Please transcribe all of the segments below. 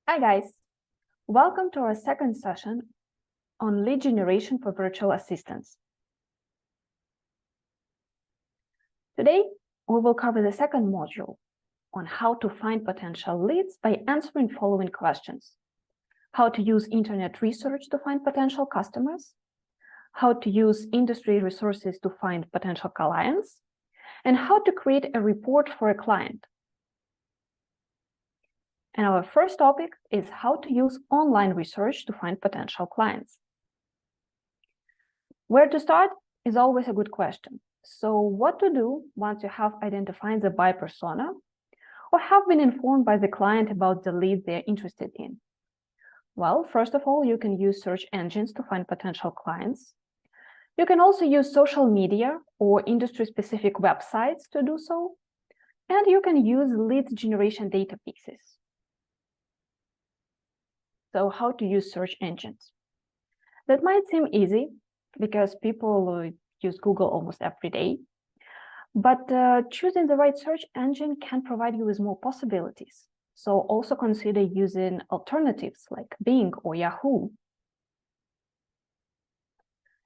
Hi guys, welcome to our second session on lead generation for virtual assistants. Today, we will cover the second module on how to find potential leads by answering following questions: how to use internet research to find potential customers, how to use industry resources to find potential clients, and how to create a report for a client. And our first topic is how to use online research to find potential clients. Where to start is always a good question. So what to do once you have identified the buyer persona or have been informed by the client about the lead they're interested in? Well, first of all, you can use search engines to find potential clients. You can also use social media or industry-specific websites to do so. And you can use lead generation databases. So how to use search engines? That might seem easy because people use Google almost every day. But choosing the right search engine can provide you with more possibilities. So also consider using alternatives like Bing or Yahoo.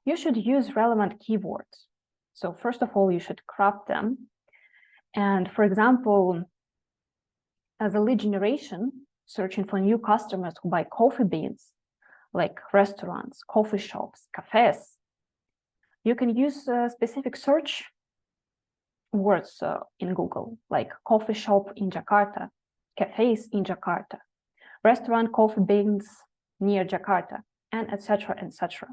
You should use relevant keywords. So first of all, you should craft them. And for example, as a lead generation, searching for new customers who buy coffee beans, like restaurants, coffee shops, cafes, you can use specific search words in Google, like coffee shop in Jakarta, cafes in Jakarta, restaurant coffee beans near Jakarta, and etc., etc.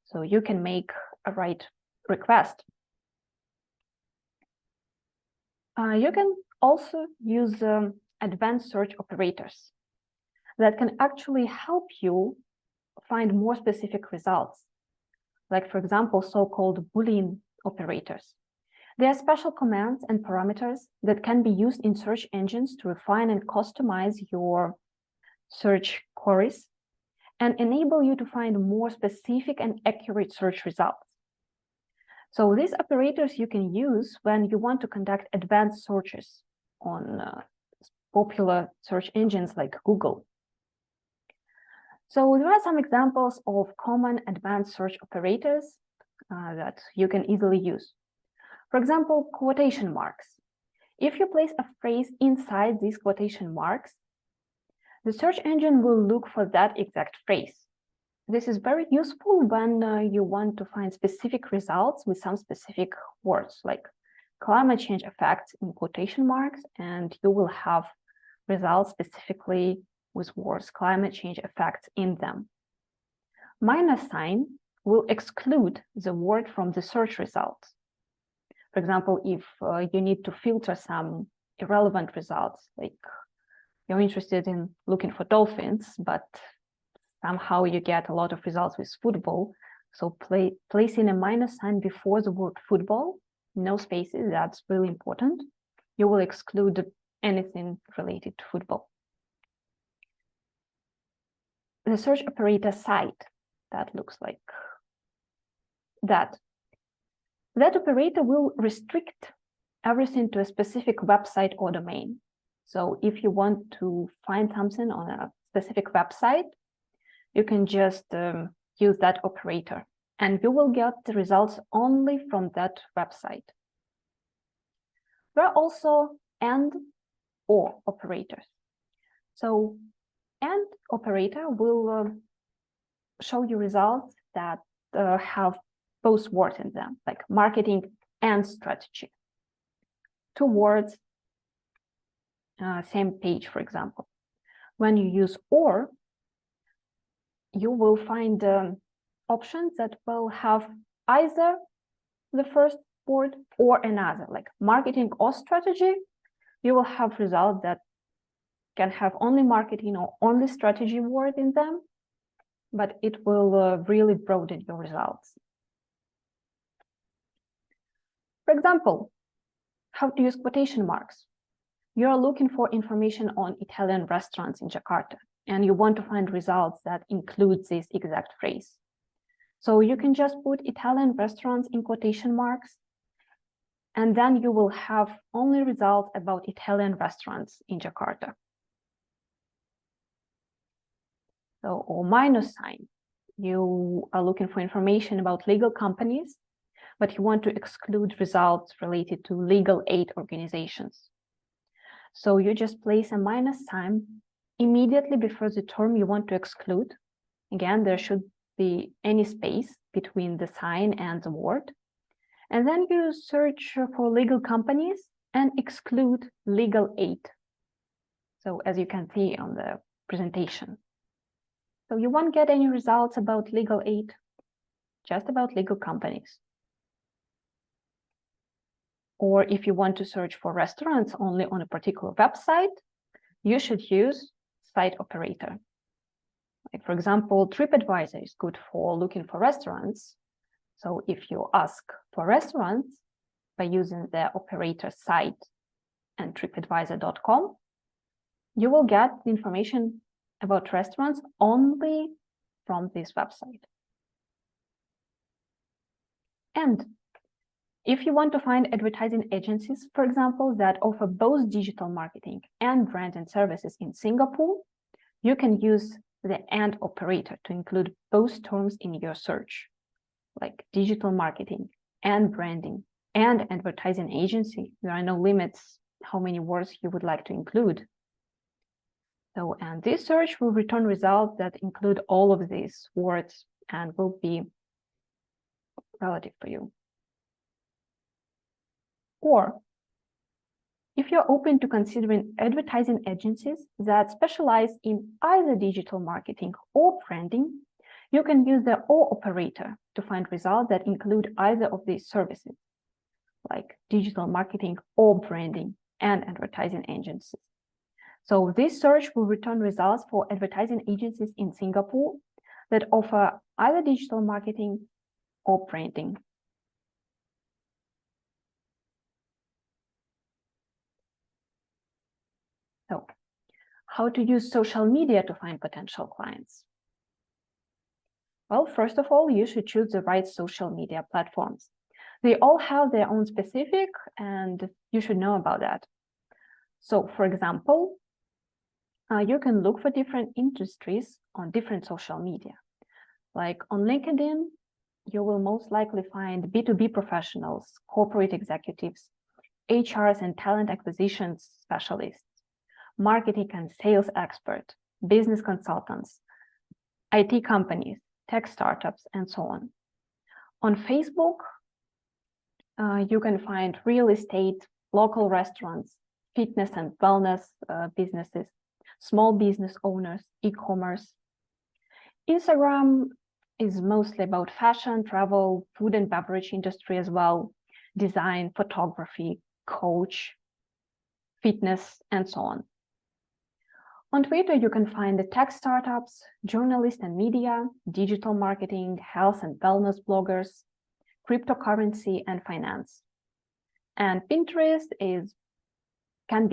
So you can make a right request. You can also use advanced search operators that can actually help you find more specific results, like, for example, so-called Boolean operators. There are special commands and parameters that can be used in search engines to refine and customize your search queries and enable you to find more specific and accurate search results. So these operators you can use when you want to conduct advanced searches on popular search engines like Google. So there are some examples of common advanced search operators that you can easily use. For example, quotation marks. If you place a phrase inside these quotation marks, the search engine will look for that exact phrase. This is very useful when you want to find specific results with some specific words, like climate change effects in quotation marks, and you will have results specifically with words climate change effects in them. Minus sign will exclude the word from the search results. For example, if you need to filter some irrelevant results, like you're interested in looking for dolphins, but somehow you get a lot of results with football. So placing a minus sign before the word football, no spaces, that's really important. You will exclude anything related to football. The search operator site, that looks like that. That operator will restrict everything to a specific website or domain. So if you want to find something on a specific website, you can just use that operator, and you will get the results only from that website. There are also and or operators. So and operator will show you results that have both words in them, like marketing and strategy. Two words, same page, for example. When you use or, you will find options that will have either the first word or another, like marketing or strategy. You will have results that can have only marketing or only strategy word in them, but it will really broaden your results. For example, how to use quotation marks. You are looking for information on Italian restaurants in Jakarta, and you want to find results that include this exact phrase. So you can just put Italian restaurants in quotation marks, and then you will have only results about Italian restaurants in Jakarta. So, or minus sign. You are looking for information about legal companies, but you want to exclude results related to legal aid organizations. So you just place a minus sign immediately before the term you want to exclude. Again, there should be any space between the sign and the word. And then you search for legal companies and exclude legal aid. So as you can see on the presentation. So you won't get any results about legal aid, just about legal companies. Or if you want to search for restaurants only on a particular website, you should use site operator. Like for example, TripAdvisor is good for looking for restaurants. So if you ask for restaurants by using the operator site and tripadvisor.com, you will get information about restaurants only from this website. And if you want to find advertising agencies, for example, that offer both digital marketing and branding services in Singapore, you can use the AND operator to include both terms in your search, like digital marketing and branding and advertising agency. There are no limits how many words you would like to include. So, and this search will return results that include all of these words and will be relative for you. Or if you're open to considering advertising agencies that specialize in either digital marketing or branding, you can use the OR operator to find results that include either of these services, like digital marketing or branding and advertising agencies. So this search will return results for advertising agencies in Singapore that offer either digital marketing or branding. So, how to use social media to find potential clients? Well, first of all, you should choose the right social media platforms. They all have their own specific, and you should know about that. So, for example, you can look for different industries on different social media. Like on LinkedIn, you will most likely find B2B professionals, corporate executives, HRs and talent acquisition specialists, marketing and sales experts, business consultants, IT companies, tech startups, and so on. On Facebook, you can find real estate, local restaurants, fitness and wellness businesses, small business owners, e-commerce. Instagram is mostly about fashion, travel, food and beverage industry as well, design, photography, coach, fitness, and so on. On Twitter, you can find the tech startups, journalists and media, digital marketing, health and wellness bloggers, cryptocurrency, and finance. And Pinterest can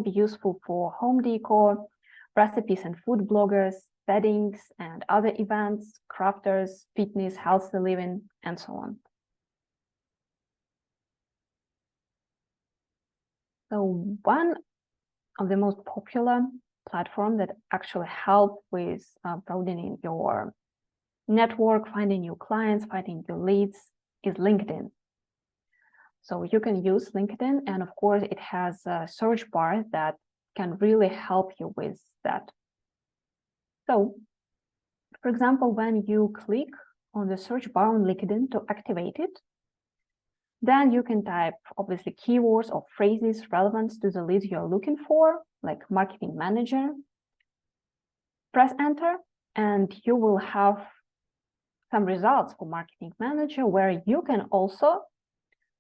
be useful for home decor, recipes and food bloggers, weddings and other events, crafters, fitness, healthy living, and so on. So one of the most popular platforms that actually help with broadening your network, finding new clients, finding new leads is LinkedIn. So you can use LinkedIn, and of course it has a search bar that can really help you with that. So, for example, when you click on the search bar on LinkedIn to activate it, then you can type obviously keywords or phrases relevant to the leads you're looking for, like marketing manager. Press enter, and you will have some results for marketing manager, where you can also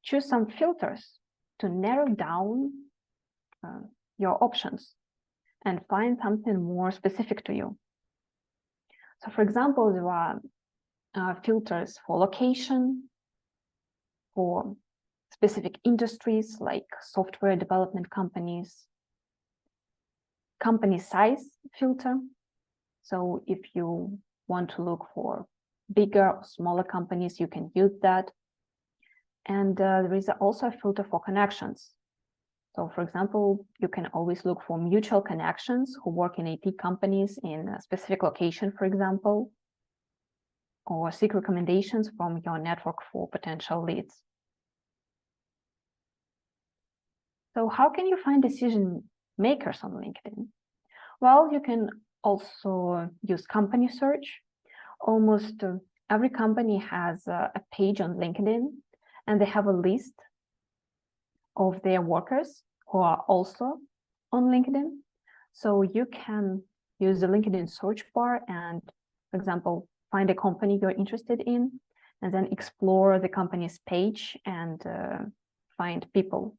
choose some filters to narrow down your options and find something more specific to you. So for example, there are filters for location, for specific industries like software development companies, company size filter. So if you want to look for bigger or smaller companies, you can use that. And there is also a filter for connections. So for example, you can always look for mutual connections who work in IT companies in a specific location, for example, or seek recommendations from your network for potential leads. So how can you find decision makers on LinkedIn? Well, you can also use company search. Almost every company has a page on LinkedIn, and they have a list of their workers who are also on LinkedIn. So you can use the LinkedIn search bar and, for example, find a company you're interested in, and then explore the company's page and find people.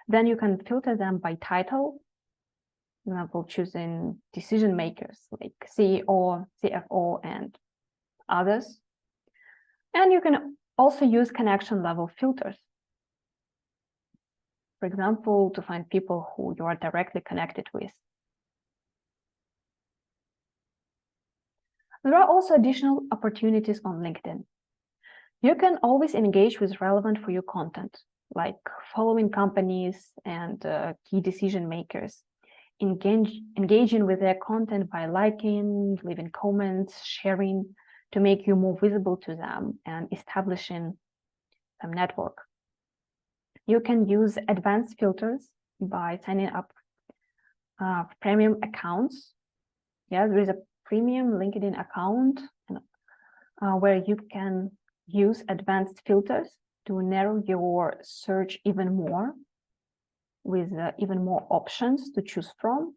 Then you can filter them by title, for example, choosing decision makers like CEO, CFO, and others. And you can also use connection level filters. For example, to find people who you are directly connected with. There are also additional opportunities on LinkedIn. You can always engage with relevant for you content, like following companies and key decision makers, engaging with their content by liking, leaving comments, sharing, to make you more visible to them and establishing some network. You can use advanced filters by signing up premium accounts. Yeah, there is a premium LinkedIn account where you can use advanced filters to narrow your search even more, with even more options to choose from.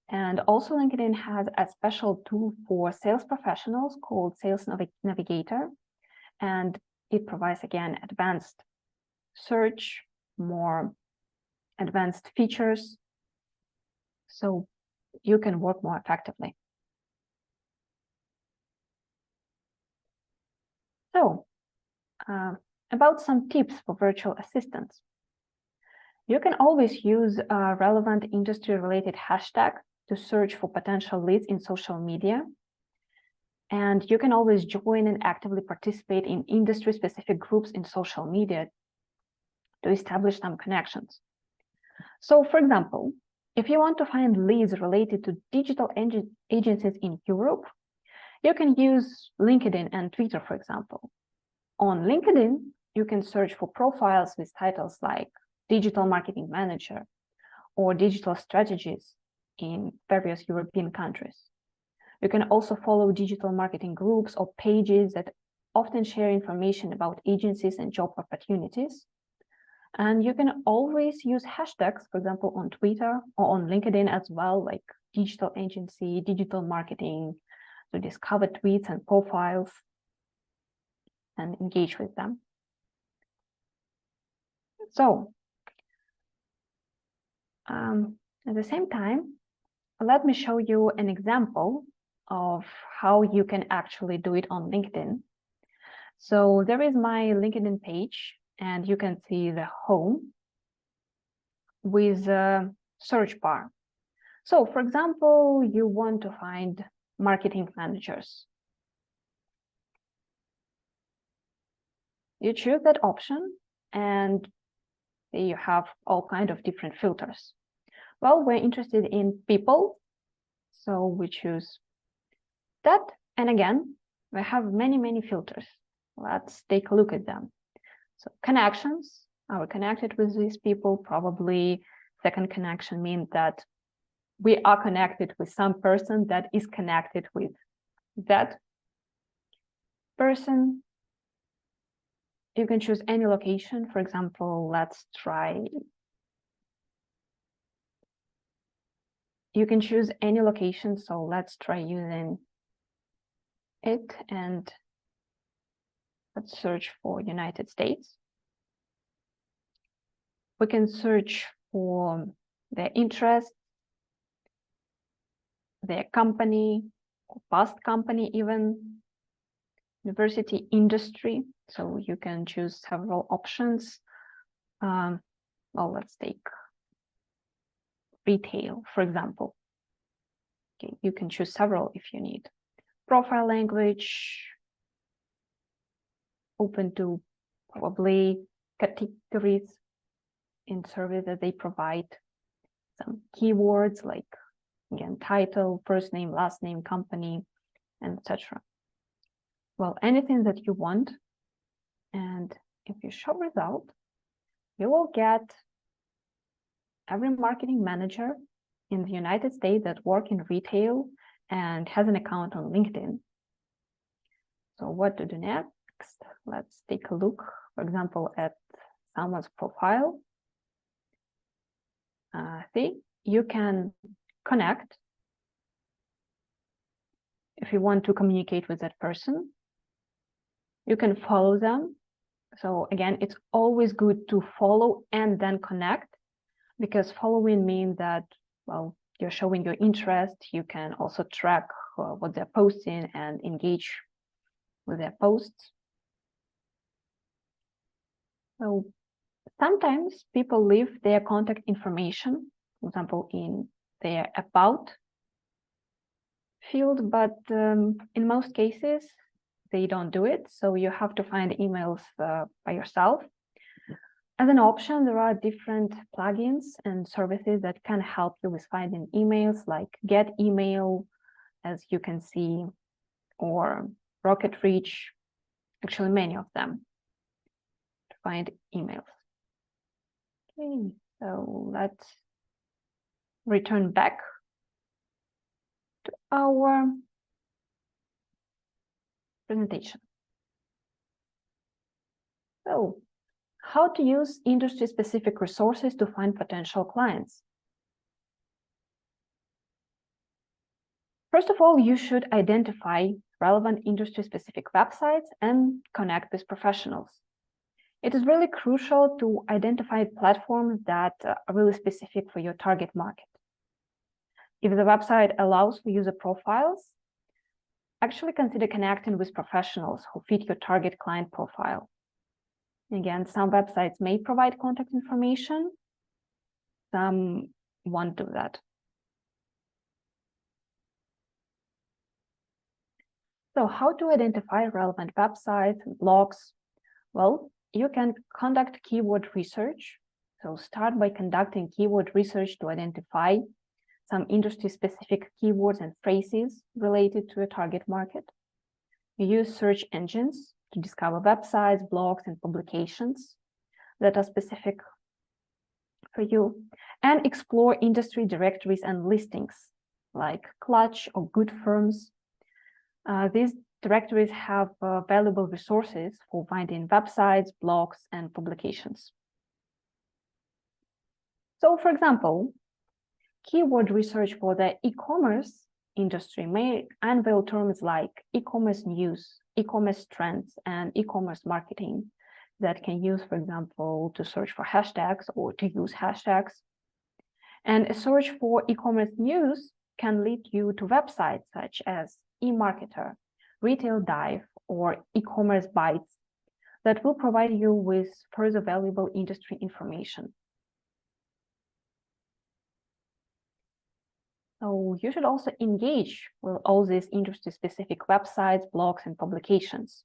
And also LinkedIn has a special tool for sales professionals called Sales Navigator, and it provides, again, advanced search, more advanced features, so you can work more effectively. So, about some tips for virtual assistants. You can always use a relevant industry-related hashtag to search for potential leads in social media. And you can always join and actively participate in industry-specific groups in social media to establish some connections. So, for example, if you want to find leads related to digital agencies in Europe, you can use LinkedIn and Twitter, for example. On LinkedIn, you can search for profiles with titles like Digital Marketing Manager or Digital Strategies in various European countries. You can also follow digital marketing groups or pages that often share information about agencies and job opportunities. And you can always use hashtags, for example, on Twitter or on LinkedIn as well, like digital agency, digital marketing, to discover tweets and profiles and engage with them. So, at the same time, let me show you an example of how you can actually do it on LinkedIn. So there is my LinkedIn page, and you can see the home with a search bar. So, for example, you want to find marketing managers. You choose that option, and you have all kinds of different filters. Well, we're interested in people, so we choose that. And again, we have many filters. Let's take a look at them. So connections, are we connected with these people? Probably second connection means that we are connected with some person that is connected with that person. You can choose any location. For example, let's try. You can choose any location. So let's try using it, and let's search for United States. We can search for their interest, their company, or past company even, university, industry. So you can choose several options. Well, let's take retail, for example. Okay, you can choose several if you need. Profile language, open to probably categories. in service that they provide some keywords like, again, title, first name, last name, company, and etc. Well, anything that you want. And if you show result, you will get every marketing manager in the United States that work in retail and has an account on LinkedIn. So what to do next? Let's take a look, for example, at someone's profile. See, you can connect if you want to communicate with that person. You can follow them. So again, it's always good to follow and then connect, because following means that, well, you're showing your interest. You can also track what they're posting and engage with their posts. So sometimes people leave their contact information, for example, in their about field, but in most cases, they don't do it. So you have to find emails by yourself. As an option, there are different plugins and services that can help you with finding emails, like Get Email, as you can see, or Rocket Reach, actually many of them, to find emails. Okay, so let's return back to our presentation. So, how to use industry-specific resources to find potential clients? First of all, you should identify relevant industry-specific websites and connect with professionals. It is really crucial to identify platforms that are really specific for your target market. If the website allows for user profiles, actually consider connecting with professionals who fit your target client profile. Again, some websites may provide contact information, some won't do that. So how to identify relevant websites and blogs? Well, you can conduct keyword research. So start by conducting keyword research to identify some industry-specific keywords and phrases related to a target market. You use search engines to discover websites, blogs, and publications that are specific for you, and explore industry directories and listings like Clutch or Good Firms. These directories have valuable resources for finding websites, blogs, and publications. So, for example, keyword research for the e-commerce industry may unveil terms like e-commerce news, e-commerce trends, and e-commerce marketing that can use, for example, to search for hashtags or to use hashtags. And a search for e-commerce news can lead you to websites such as eMarketer, Retail Dive, or e-commerce Bytes that will provide you with further valuable industry information. So you should also engage with all these industry-specific websites, blogs, and publications.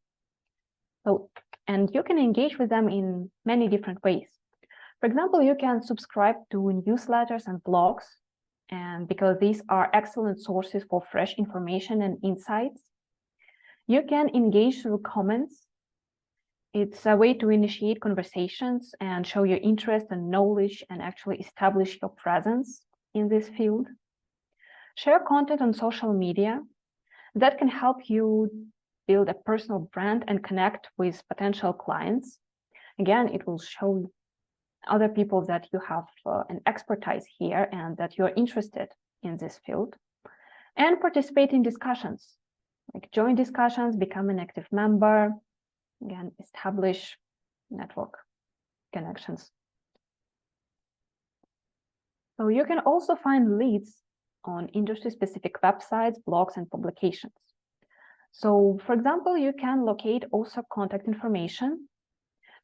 So, and you can engage with them in many different ways. For example, you can subscribe to newsletters and blogs, and because these are excellent sources for fresh information and insights. You can engage through comments. It's a way to initiate conversations and show your interest and knowledge and actually establish your presence in this field. Share content on social media that can help you build a personal brand and connect with potential clients. Again, it will show other people that you have an expertise here and that you're interested in this field. And participate in discussions, like join discussions, become an active member, again, establish network connections. So you can also find leads on industry-specific websites, blogs, and publications. So, for example, you can locate author contact information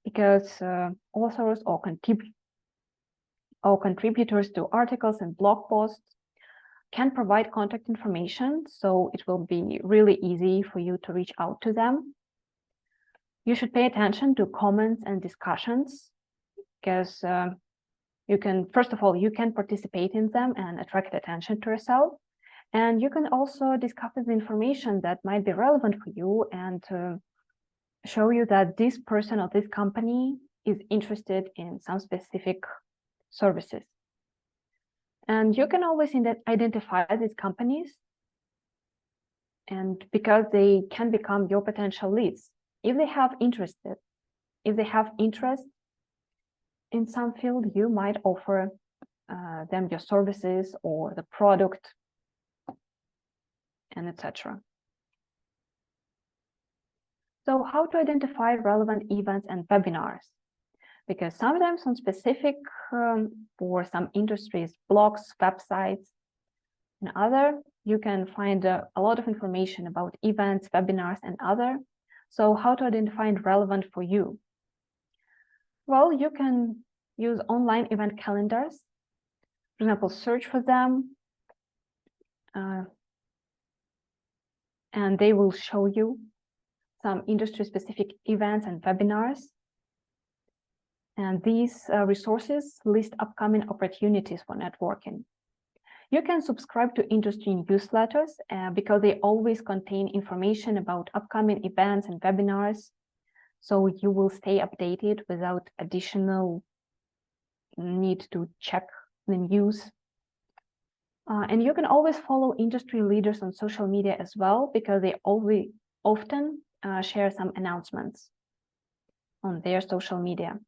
because authors or contributors to articles and blog posts can provide contact information, so it will be really easy for you to reach out to them. You should pay attention to comments and discussions because You can, first of all, you can participate in them and attract attention to yourself. And you can also discover the information that might be relevant for you and show you that this person or this company is interested in some specific services. And you can always identify these companies, and because they can become your potential leads. If they have interest in some field, you might offer them your services or the product, and etc. So how to identify relevant events and webinars? Because sometimes on specific for some industries, blogs, websites, and other, you can find a lot of information about events, webinars, and other. So how to identify relevant for you? Well, you can use online event calendars. For example, search for them, and they will show you some industry-specific events and webinars. And these resources list upcoming opportunities for networking. You can subscribe to industry newsletters because they always contain information about upcoming events and webinars. So you will stay updated without additional need to check the news. And you can always follow industry leaders on social media as well, because they often share some announcements on their social media.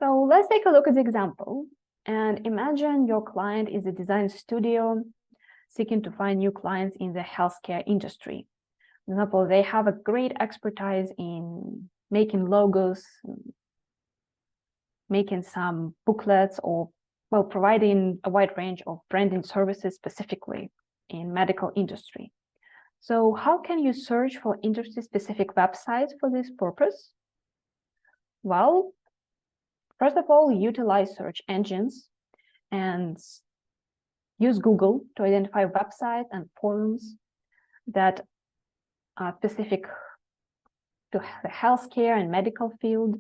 So let's take a look at the example. And imagine your client is a design studio seeking to find new clients in the healthcare industry. For example, they have a great expertise in making logos, making some booklets, or well, providing a wide range of branding services specifically in medical industry. So how can you search for industry-specific websites for this purpose? Well, first of all, utilize search engines and use Google to identify websites and forums that are specific to the healthcare and medical field.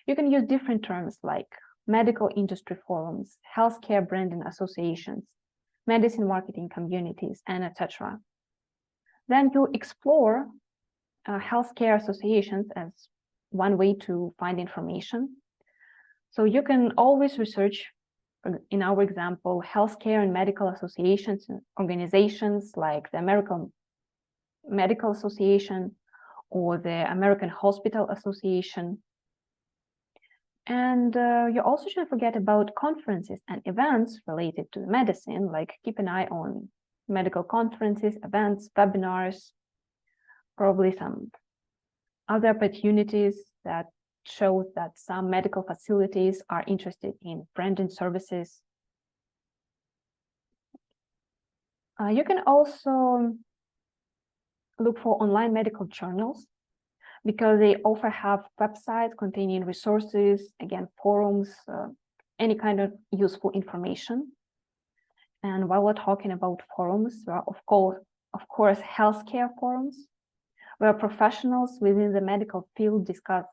You can use different terms like medical industry forums, healthcare branding associations, medicine marketing communities, and etc. Then you explore healthcare associations as one way to find information. So you can always research, in our example, healthcare and medical associations and organizations like the American Medical Association or the American Hospital Association. And you also shouldn't forget about conferences and events related to medicine, like keep an eye on medical conferences, events, webinars, probably some other opportunities that show that some medical facilities are interested in branding services. You can also look for online medical journals because they often have websites containing resources, again, forums, any kind of useful information. And while we're talking about forums, there are of course, healthcare forums, where professionals within the medical field discuss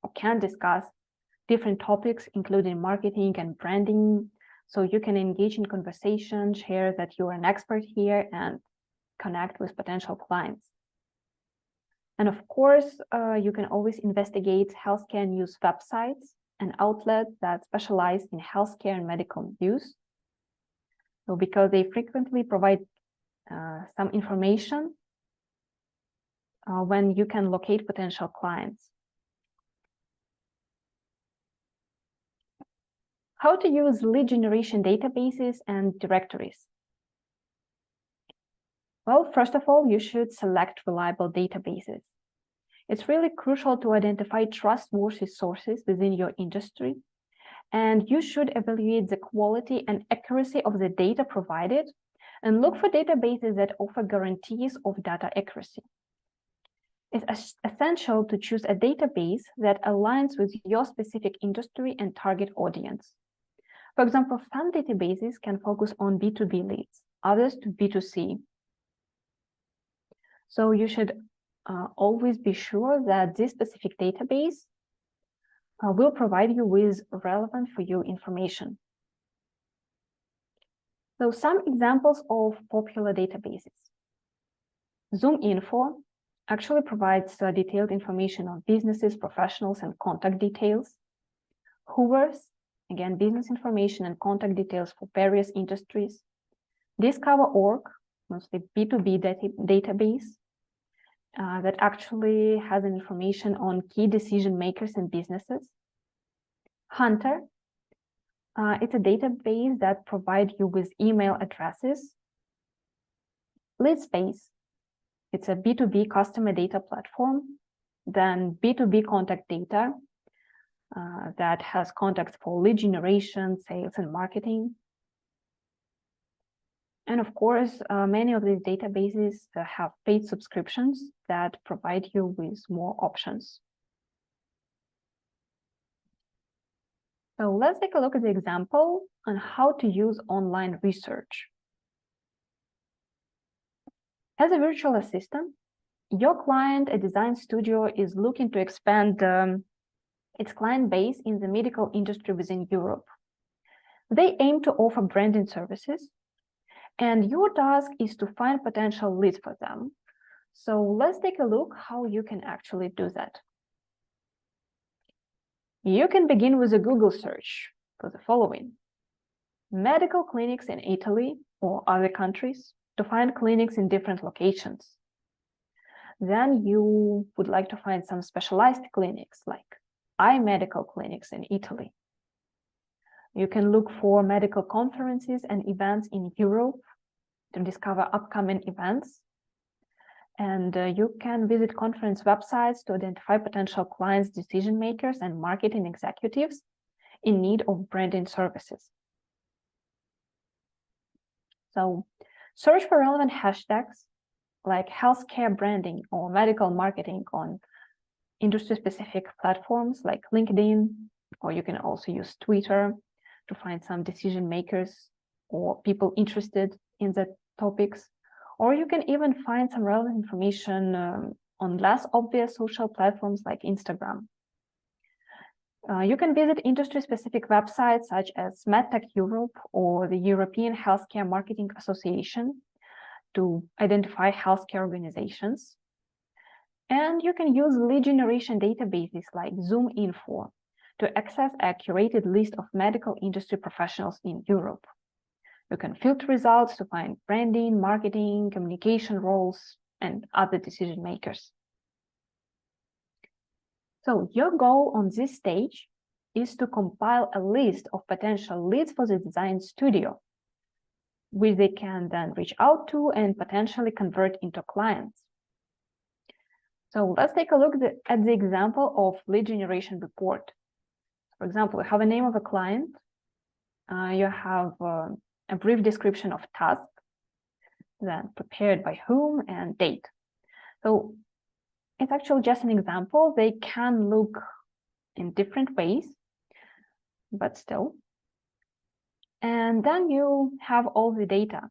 or can discuss different topics, including marketing and branding. So you can engage in conversation, share that you're an expert here, and connect with potential clients. And of course, you can always investigate healthcare news websites and outlets that specialize in healthcare and medical news. So because they frequently provide some information when you can locate potential clients. How to use lead generation databases and directories? Well, first of all, you should select reliable databases. It's really crucial to identify trustworthy sources within your industry, and you should evaluate the quality and accuracy of the data provided and look for databases that offer guarantees of data accuracy. It's essential to choose a database that aligns with your specific industry and target audience. For example, some databases can focus on B2B leads, others to B2C. So you should always be sure that this specific database will provide you with relevant for you information. So some examples of popular databases. ZoomInfo actually provides detailed information on businesses, professionals, and contact details. Hoover's, again, business information and contact details for various industries. Discover.org, mostly B2B database that actually has information on key decision makers and businesses. Hunter, it's a database that provides you with email addresses. Leadspace, it's a B2B customer data platform. Then B2B contact data that has contacts for lead generation, sales, and marketing. And of course, many of these databases have paid subscriptions that provide you with more options. So let's take a look at the example on how to use online research. As a virtual assistant, your client, a design studio, is looking to expand its client base in the medical industry within Europe. They aim to offer branding services, and your task is to find potential leads for them. So let's take a look how you can actually do that. You can begin with a Google search for the following: medical clinics in Italy or other countries, to find clinics in different locations. Then you would like to find some specialized clinics like eye medical clinics in Italy. You can look for medical conferences and events in Europe to discover upcoming events. And you can visit conference websites to identify potential clients, decision makers, and marketing executives in need of branding services. So search for relevant hashtags like healthcare branding or medical marketing on industry-specific platforms like LinkedIn, or you can also use Twitter to find some decision makers or people interested in the topics. Or you can even find some relevant information on less obvious social platforms like Instagram. You can visit industry-specific websites such as MedTech Europe or the European Healthcare Marketing Association to identify healthcare organizations. And you can use lead generation databases like ZoomInfo to access a curated list of medical industry professionals in Europe. You can filter results to find branding, marketing, communication roles, and other decision makers. So your goal on this stage is to compile a list of potential leads for the design studio, which they can then reach out to and potentially convert into clients. So let's take a look at the example of lead generation report. For example, you have a name of a client, you have a brief description of task, then prepared by whom and date. So it's actually just an example. They can look in different ways, but still. And then you have all the data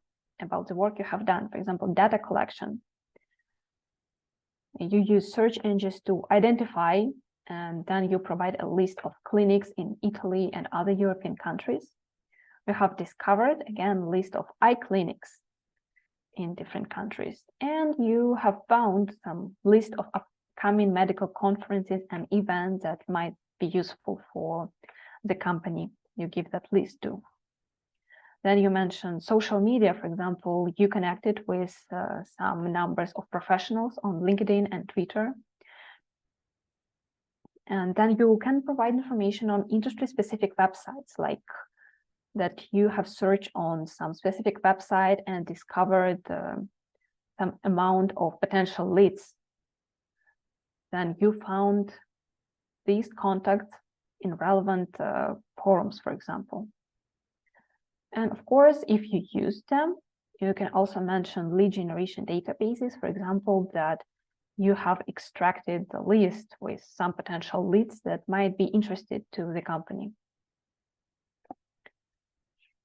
about the work you have done. For example, data collection. You use search engines to identify, and then you provide a list of clinics in Italy and other European countries. You have discovered, again, list of eye clinics in different countries. And you have found some list of upcoming medical conferences and events that might be useful for the company you give that list to. Then you mentioned social media, for example, you connected with some numbers of professionals on LinkedIn and Twitter. And then you can provide information on industry-specific websites, like that you have searched on some specific website and discovered some amount of potential leads. Then you found these contacts in relevant forums, for example. And of course, if you use them, you can also mention lead generation databases, for example, that you have extracted the list with some potential leads that might be interested to the company.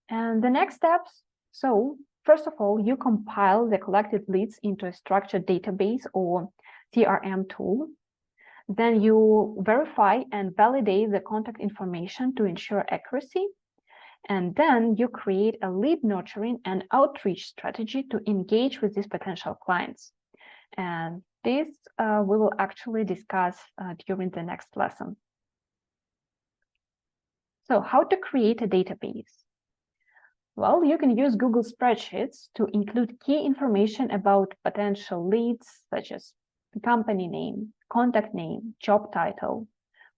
And the next steps, so first of all, you compile the collected leads into a structured database or CRM tool. Then you verify and validate the contact information to ensure accuracy. And then you create a lead nurturing and outreach strategy to engage with these potential clients. And this we will actually discuss during the next lesson. So how to create a database? Well, you can use Google Spreadsheets to include key information about potential leads, such as company name, contact name, job title,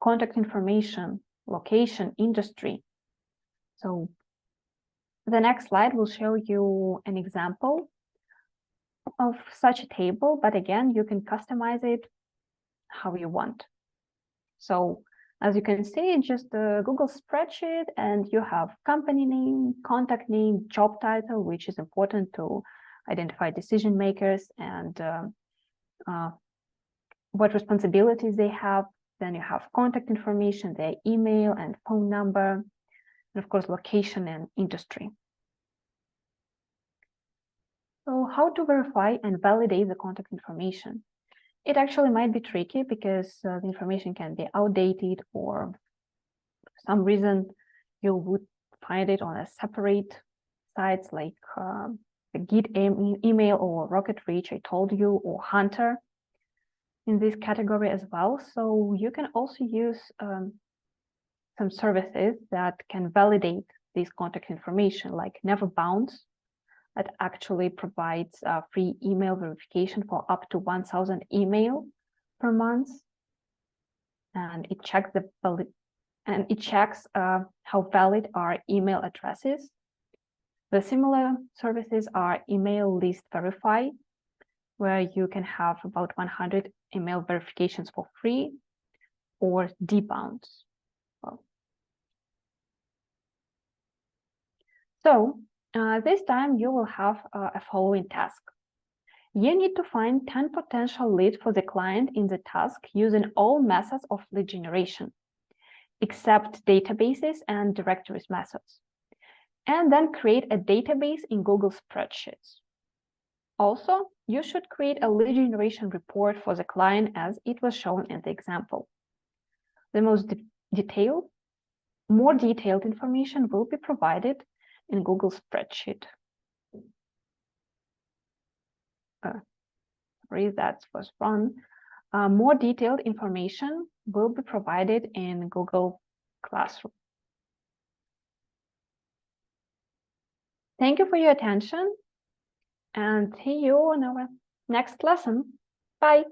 contact information, location, industry. So the next slide will show you an example of such a table, but again, you can customize it how you want. So as you can see, it's just a Google spreadsheet, and you have company name, contact name, job title, which is important to identify decision makers and what responsibilities they have. Then you have contact information, their email and phone number, and of course, location and industry. So how to verify and validate the contact information? It actually might be tricky because the information can be outdated, or for some reason you would find it on a separate sites like the Git email or Rocket Reach I told you, or Hunter in this category as well. So you can also use some services that can validate this contact information, like Never Bounce, that actually provides free email verification for up to 1,000 email per month, and it checks how valid are email addresses. The similar services are Email List Verify, where you can have about 100 email verifications for free, or Debounce. So this time you will have a following task. You need to find 10 potential leads for the client in the task using all methods of lead generation, except databases and directories methods, and then create a database in Google Spreadsheets. Also, you should create a lead generation report for the client as it was shown in the example. The more detailed information will be provided in Google Spreadsheet. Sorry, that was wrong. More detailed information will be provided in Google Classroom. Thank you for your attention, and see you in our next lesson. Bye.